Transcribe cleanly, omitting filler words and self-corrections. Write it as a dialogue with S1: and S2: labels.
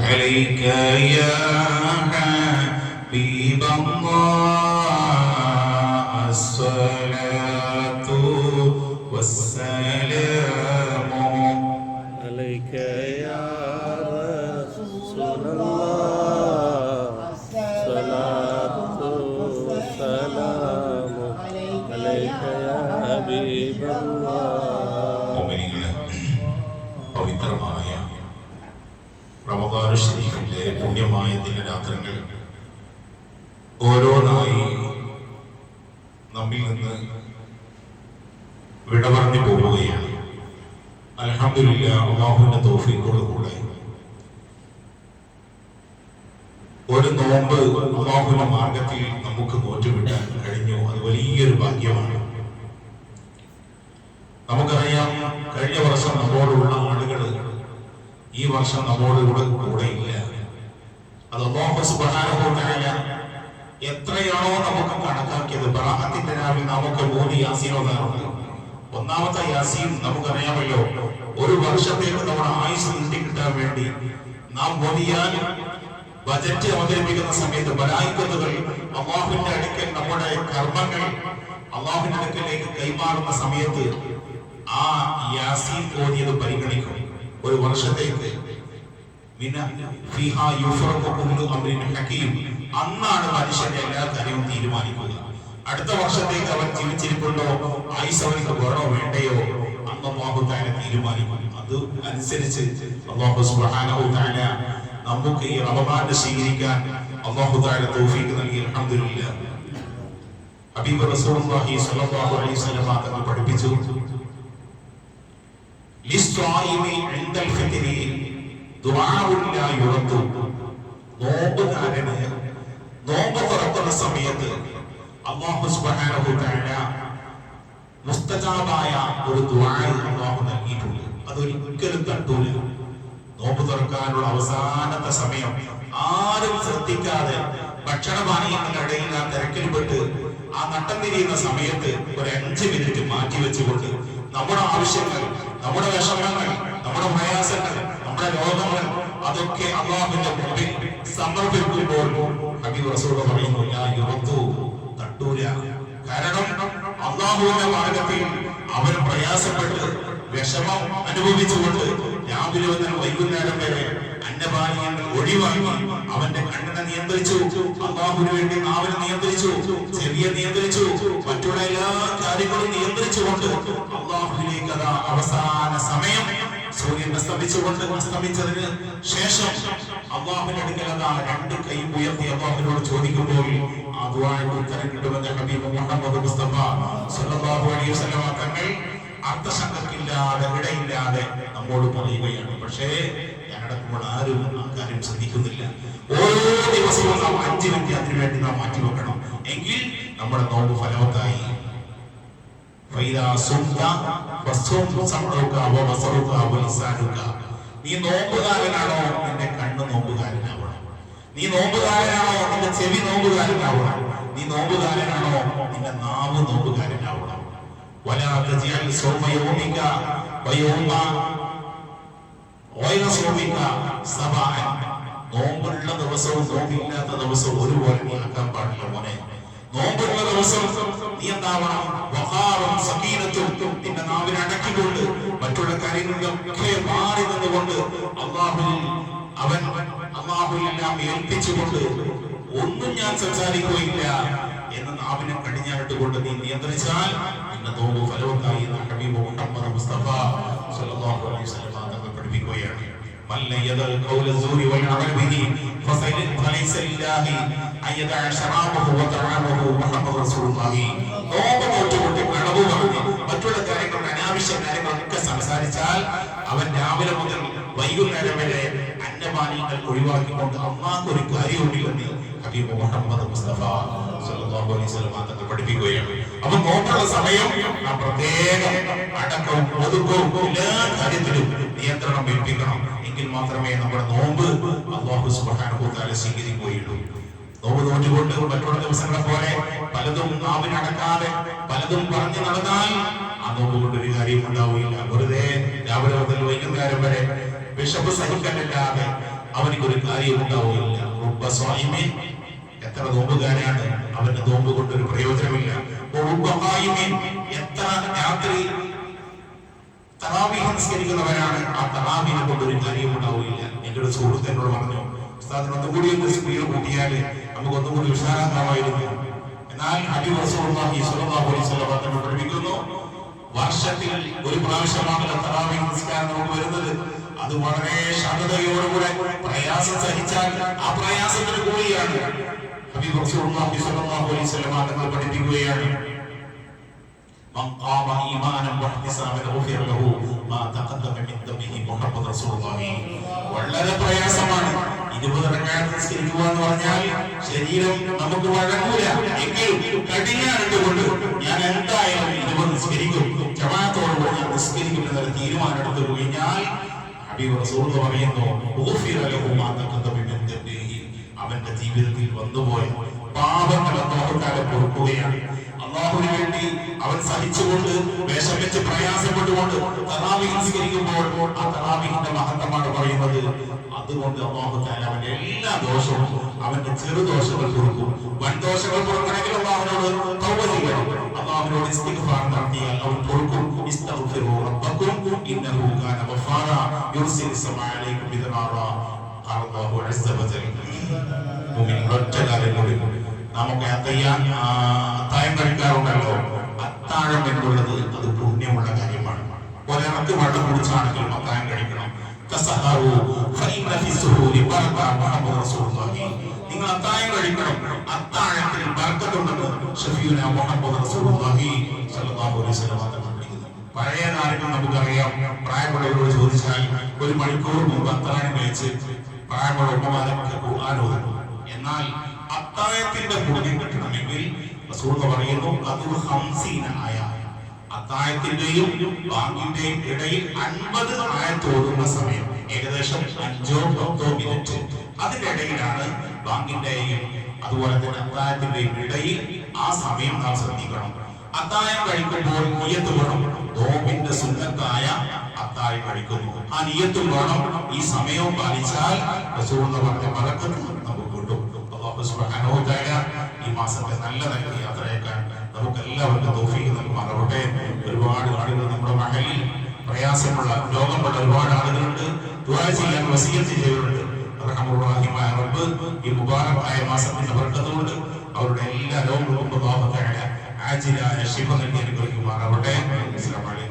S1: عليك يا حبيب الله الصلاة والسلام
S2: عليك يا رسول الله الصلاة والسلام عليك يا حبيب الله.
S1: പവിത്രമായ റമദാൻ ശരീഫിന്റെ പുണ്യമായ ദിനരാത്രങ്ങൾ ഓരോന്നായി നമ്മിൽ നിന്ന് വിട പറഞ്ഞു പോവുകയാണ്. അൽഹംദുലില്ലാഹ്, അല്ലാഹുവിന്റെ തൗഫീഖോടുകൂടെ ഒരു നോമ്പ് അല്ലാഹുവിന്റെ മാർഗത്തിൽ നമുക്ക് നോറ്റുവിട്ടാൻ കഴിഞ്ഞു. അത് വലിയൊരു ഭാഗ്യമാണ്. നമുക്കറിയാം, കഴിഞ്ഞ വർഷം നമ്മോടുള്ള ആളുകൾ ഈ വർഷം നമ്മോടുകൂടെ കൂടെയില്ല. അത് അല്ലാഹു സുബ്ഹാനഹു വ തആല എത്രയാണോ നമുക്ക് കണക്കാക്കിയത്. ബറാഅത്തിന്റെ രാവിൽ നമുക്ക് 3 യാസീൻ ഓതാറുണ്ട്. ഒന്നാമത്തെ യാസീൻ നമുക്കറിയാമല്ലോ, ഒരു വർഷത്തേക്ക് നമ്മുടെ ആയുസ് നീട്ടിക്കിട്ടാൻ വേണ്ടി നാം ഓതിയാൽ ബജറ്റ് അവതരിപ്പിക്കുന്ന സമയത്ത് മലായികത്തുകൾ അല്ലാഹുവിന്റെ അടുക്കൽ നമ്മുടെ കർമ്മങ്ങൾ അല്ലാഹുവിന്റെ അടുക്കലേക്ക് കൈമാറുന്ന സമയത്ത് ആ യാസീൻ ഓതിയത് പരിഗണിക്കും. ഒരു വർഷത്തേക്ക് അന്നാണ് മനുഷ്യന്റെ എല്ലാ കാര്യവും തീരുമാനിക്കുക. അടുത്ത വർഷത്തേക്ക് അവൻ ജീവിച്ചിരിപ്പുണ്ടോ, ആയുസ് അവർക്ക് വേണോ വേണ്ടയോ, അന്ന് അല്ലാഹു തആല തീരുമാനിക്കും. അത് അനുസരിച്ച് അല്ലാഹു സുബ്ഹാനഹു വ തആല നമുക്ക് ഈ റമദാൻ സ്വീകരിക്കാൻ അല്ലാഹു തആല തൗഫീഖ് നൽകി. അൽഹംദുലില്ലാഹ്. ഹബീബ് റസൂലുള്ളാഹി സ്വല്ലല്ലാഹു അലൈഹി വസല്ലം തങ്ങൾ പഠിപ്പിച്ചു, ലിസ്വായിമി ഇൻദൽ ഫിത്രി ദുആഉൻ ലാ യുറദ്ദു. നോമ്പുകാരന് നോമ്പ് തുറക്കുന്ന സമയത്ത് അല്ലാഹു സുബ്ഹാനഹു വ തആല മുസ്തജാബായ ഒരു ദുആ അല്ലാഹു നൽകിയിട്ടുണ്ട്. അതൊരിക്കലും തട്ടൂല. നോമ്പ് തുറക്കാനുള്ള അവസാനത്തെ സമയം ആരും ശ്രദ്ധിക്കാതെ ഭക്ഷണപാനീയങ്ങളുടെ ഇടയിൽ ആ തിരക്കിൽപ്പെട്ട് ആ നട്ടം തിരിയുന്ന സമയത്ത് ഒരു 5 മിനിറ്റ് മാറ്റി വെച്ചുകൊണ്ട് നമ്മുടെ ആവശ്യങ്ങൾ, നമ്മുടെ വിഷമങ്ങൾ, നമ്മുടെ പ്രയാസങ്ങൾ, നമ്മുടെ രോഗങ്ങൾ അതൊക്കെ അല്ലാഹുവിന്റെ മുമ്പിൽ സമർപ്പിക്കുമ്പോൾ ഹബീബ് റസൂൽ പറയുന്നു, യാ യുറദ്ദു, തട്ടൂല. കാരണം അല്ലാഹുവിന്റെ മാർഗ്ഗത്തിൽ അവൻ പ്രയാസപ്പെട്ട് വിഷമം അനുഭവിച്ചുകൊണ്ട് രാവിലെ മുതൽ വൈകുന്നേരം വരെ അന്നപാനീയങ്ങൾ ഒഴിവാക്കി അവന്റെ കണ്ണിനെ നിയന്ത്രിച്ചു, അല്ലാഹുവിന് വേണ്ടി നാവിനെ നിയന്ത്രിച്ചു, ചെവിയെ നിയന്ത്രിച്ചു, മറ്റുള്ള എല്ലാ കാര്യങ്ങളും നിയന്ത്രിച്ചുകൊണ്ട് അല്ലാഹുവിലേക്ക് അതാ അവസാന സമയം സൂര്യൻ അസ്തമിച്ചതിന് ശേഷം അല്ലാഹുവിന്റെ അടുക്കൽ അതാ 2 കൈ ഉയർത്തി അല്ലാഹുവിനോട് ചോദിക്കുമ്പോൾ ആ ദുആക്ക് ഉത്തരം കിട്ടുമെന്ന് ഹബീബ് മുഹമ്മദ് മുസ്തഫ സ്വല്ലല്ലാഹു അലൈഹി വസല്ലം തങ്ങൾ അർത്ഥശങ്കക്കില്ലാതെ ഇടയില്ലാതെ നമ്മോട് പറയുകയാണ്. പക്ഷേ ഞാനടക്കുമ്പോൾ ആരും ആ കാര്യം ശ്രദ്ധിക്കുന്നില്ല. ഓരോ ദിവസവും നാം 5 മിനിറ്റ് അതിനു വേണ്ടി നാം മാറ്റിവെക്കണം. എങ്കിൽ നമ്മുടെ നോമ്പ് ഫലവത്തായി. നീ നോമ്പുകാരനാണോ, നിന്റെ കണ്ണ് നോമ്പുകാരനാവണം. നീ നോമ്പുകാരനാണോ, നിന്റെ ചെവി നോമ്പുകാരനാവണം. നീ നോമ്പുകാരനാണോ, നിന്റെ നാവ് നോമ്പുകാരനാവണം. നോമ്പുള്ള ദിവസവും നോമ്പില്ലാത്ത ദിവസവും ഒരുപോലെ നീ ആക്കാൻ പാടില്ല മോനെ. നോമ്പുള്ള ദിവസം നീ എന്താവണം, വഖാറും സകീനത്തും, നിന്റെ നാവിനെ അടക്കിക്കൊണ്ട് മറ്റുള്ള കാര്യങ്ങളിലൊക്കെ മാറി നിന്നുകൊണ്ട് അല്ലാഹുവിനെല്ലാം ഏൽപ്പിച്ചുകൊണ്ട് ഒന്നും ഞാൻ സംസാരിക്കുകയില്ല എന്ന് നാവിനെ കടിഞ്ഞാണിട്ടുകൊണ്ട് നീ നിയന്ത്രിച്ചാൽ നിന്റെ നോമ്പ് ഫലവത്തായി എന്ന് ഹബീബ് മുഹമ്മദ് മുസ്തഫ സ്വല്ലല്ലാഹു അലൈഹി വസല്ലം തങ്ങൾ പഠിപ്പിക്കുകയാണ്. മല്ലയദൽ ഖൗല സൂരി വൽ അമൽ ബിഹി ഫലൈസ ലില്ലാഹി അയദഅ ശറാബഹു വ തഅമഹു മുഹമ്മദ് റസൂലുള്ളാഹി. നോമ്പ് നോറ്റുകൊണ്ട് കളവ് പറഞ്ഞ് മറ്റുള്ള കാര്യങ്ങൾ, അനാവശ്യ കാര്യങ്ങളൊക്കെ സംസാരിച്ചാൽ അവൻ രാവിലെ മുതൽ വൈകുന്നേരം വരെ അന്നപാനീയങ്ങൾ ഒഴിവാക്കിക്കൊണ്ട് അല്ലാഹു ഒരു കാര്യവുമില്ലെന്ന് ഹബീബ് മുഹമ്മദ് മുസ്തഫ സ്വല്ലല്ലാഹു അലൈഹി വസല്ലം തങ്ങൾ പഠിപ്പിക്കുകയാണ്. അപ്പൊ നോമ്പുള്ള സമയം നാം പ്രത്യേകം അടക്കവും ഒതുക്കവും എല്ലാ കാര്യത്തിലും നിയന്ത്രണം ഏൽപ്പിക്കണം. എങ്കിൽ മാത്രമേ നമ്മുടെ നോമ്പ് അല്ലാഹു സുബ്ഹാനഹു വ തആല സ്വീകരിക്കുകയുള്ളൂ. നോമ്പ് നോറ്റുകൊണ്ട് മറ്റുള്ള ദിവസങ്ങളെ പോലെ പലതും നാവിനടക്കാതെ പലതും പറഞ്ഞു നടന്നാൽ ആ നോമ്പ് കൊണ്ട് ഒരു കാര്യം ഉണ്ടാവുകയില്ല. വെറുതെ രാവിലെ മുതൽ വൈകുന്നേരം വരെ വിശപ്പ് സഹിക്കാനില്ലാതെ അവനിക്കൊരു കാര്യം ഉണ്ടാവുകയില്ല. റബ്ബ സ്വായിമീൻ, എത്ര നോമ്പുകാരാണ്, അവന്റെ നോമ്പ് കൊണ്ടൊരു പ്രയോജനമില്ല. റബ്ബ ഖായിമീൻ, എത്ര രാത്രി തറാവീഹ് നിസ്കരിക്കുന്നവരാണ്, ആ തറാവീഹിനെ കൊണ്ടൊരു കാര്യം ഉണ്ടാവുകയില്ല. എന്റെ ഒരു സുഹൃത്ത് എന്നോട് പറഞ്ഞു, ഉസ്താദിന് ഒന്നുകൂടി ഒന്ന് സ്പീഡ് കൂട്ടിയാല് നമുക്ക് ഒന്നുകൂടി ഉഷാറാക്കാമായിരുന്നു. എന്നാൽ ഹബീബ് റസൂലുള്ളാഹി സ്വല്ലല്ലാഹു അലൈഹി വസല്ലം തങ്ങൾ പഠിപ്പിക്കുന്നു, വർഷത്തിൽ ഒരു പ്രാവശ്യമാണ് തറാവീഹ് നിസ്കാരം നമുക്ക് വരുന്നത്. അത് വളരെ ശാന്തതയോടുകൂടെ പ്രയാസം സഹിച്ചാൽ ആ പ്രയാസത്തിന് കൂടിയാണ്. ഹബീബ് റസൂലുള്ളാഹി സ്വല്ലല്ലാഹു അലൈഹി വസല്ലം തങ്ങൾ പഠിപ്പിക്കുകയാണ്, من قام إيمانا واحتسابا غفر له ما تقدم من ذنبه محمد رسول الله. വളരെ പ്രയാസമാണ് 20 റക്അത്ത് നിസ്കരിക്കുക എന്ന് പറഞ്ഞാൽ. ശരീരം നമുക്ക് വഴങ്ങൂല, എങ്കിലും കഠിനായിട്ട് ഞാൻ എന്തായാലും 20 നിസ്കരിക്കും, ജമാഅത്തോടുകൂടി ഞാൻ നിസ്കരിക്കും എന്നൊരു തീരുമാനം എടുത്തു കഴിഞ്ഞാൽ ഹബീബ് റസൂൽ പറയുന്നു, ഗുഫിറ ലഹു മാ തഖദ്ദമ മിൻ ദംബിഹി, അവന്റെ ജീവിതത്തിൽ വന്നുപോയ പാപങ്ങൾ അല്ലാഹു തആല പൊറുക്കുകയാണ്. അല്ലാഹുവിന് വേണ്ടി അവൻ സഹിച്ചുകൊണ്ട് വിഷമിച്ച് പ്രയാസപ്പെട്ടുകൊണ്ട് തറാവീഹ് നിസ്കരിക്കുമ്പോൾ ആ തറാവീഹിന്റെ മഹത്വമാണ് പറയുന്നത്. അതുകൊണ്ട് അല്ലാഹു തആല അവന്റെ എല്ലാ ദോഷവും, അവന്റെ ചെറുദോഷങ്ങൾ പൊറുക്കും. വൻദോഷങ്ങൾ പൊറുക്കണമെങ്കിൽ അല്ലാഹുവിനോട് തൗബ ചെയ്യണം, അല്ലാഹുവിനോട് ഇസ്തിഗ്ഫാർ നടത്തിയാൽ അവൻ പൊറുക്കും. ഇസ്തഗ്ഫിറൂ റബ്ബക്കും ഇന്നഹു കാന ഗഫാറ യുർസിലു സമാഅ അലൈക്കും ബിദറാറാ അല്ലാഹു അസ്സ വജൽ. മുഅ്മിനീങ്ങളുടെ കാര്യങ്ങളിൽ നമുക്ക് അത്താഴം കഴിക്കാറുണ്ടല്ലോ. അത്താഴം എന്നുള്ളത് അത് പുണ്യമുള്ള കാര്യമാണ്. ഒരിറക്ക് വെള്ളം കുടിച്ചാണെങ്കിലും അത്താഴം കഴിക്കണം. നിങ്ങൾ അത്താഴം കഴിക്കണം, അത്താഴത്തിൽ ബർക്കത്തുണ്ടെന്ന് ഷഫീഉനാ മുഹമ്മദ് റസൂലുള്ളാഹി സ്വല്ലല്ലാഹു അലൈഹി വസല്ലം പഠിപ്പിക്കുന്നു. പഴയ കാലങ്ങൾ നമുക്കറിയാം, പ്രായമുള്ളവരോട് ചോദിച്ചാൽ 1 മണിക്കൂർ മുമ്പ് അത്താഴം കഴിച്ച് പ്രായമുള്ള ഉമ്മമാരൊക്കെ ഖുർആൻ ഓതുന്നു. എന്നാൽ അത്താഴത്തിന്റെ പുണ്യം കിട്ടണമെങ്കിൽ റസൂൽ പറയുന്നു, അതൊരു 50 ആയ അത്താഴത്തിന്റെയും ബാങ്കിന്റെയും ഇടയിൽ 50 ആയത്ത് ഓതുന്ന സമയം, ഏകദേശം 5-10 മിനിറ്റ്, അതിന്റെ ഇടയിലാണ് ബാങ്കിന്റെയും അതുപോലെ തന്നെ അത്താഴത്തിന്റെയും ഇടയിൽ. ആ സമയം നാം ശ്രദ്ധിക്കണം. അത്താഴം കഴിക്കുമ്പോൾ നിയ്യത്ത് വേണം, നോമ്പിന്റെ സുന്നത്തായ അത്താഴം കഴിക്കുന്നു, ആ നിയ്യത്തും വേണം. ഈ സമയവും പാലിച്ചാൽ റസൂൽ പറഞ്ഞ ബറക്കത്ത് നമുക്ക് കിട്ടും. അല്ലാഹു സുബ്ഹാനഹു വ തആല ഈ മാസത്തെ നല്ല നല്ല യാത്രയേക്കാൻ നമുക്ക് എല്ലാവർക്കും തൗഫീഖ് നൽകുമാറാവട്ടെ. ഒരുപാട് ആളുകൾ നമ്മുടെ മഹലിൽ പ്രയാസമുള്ള രോഗമുള്ള ഒരുപാട് ആളുകളുണ്ട്. ദുആ ചെയ്യാൻ വസിയത്ത് ചെയ്തിട്ടുണ്ട്. റഹ്മാനുർ റഹീമായ റബ്ബ് ഈ മുബാറക്കായ മാസത്തിന്റെ ബർക്കത്തുകൊണ്ട് അവരുടെ എല്ലാ രോഗങ്ങൾക്കും അല്ലാഹു തആല ആജിലായ ശിഫ നൽകി അനുഗ്രഹിക്കുമാറാവട്ടെ. അസ്സലാമു അലൈക്കും.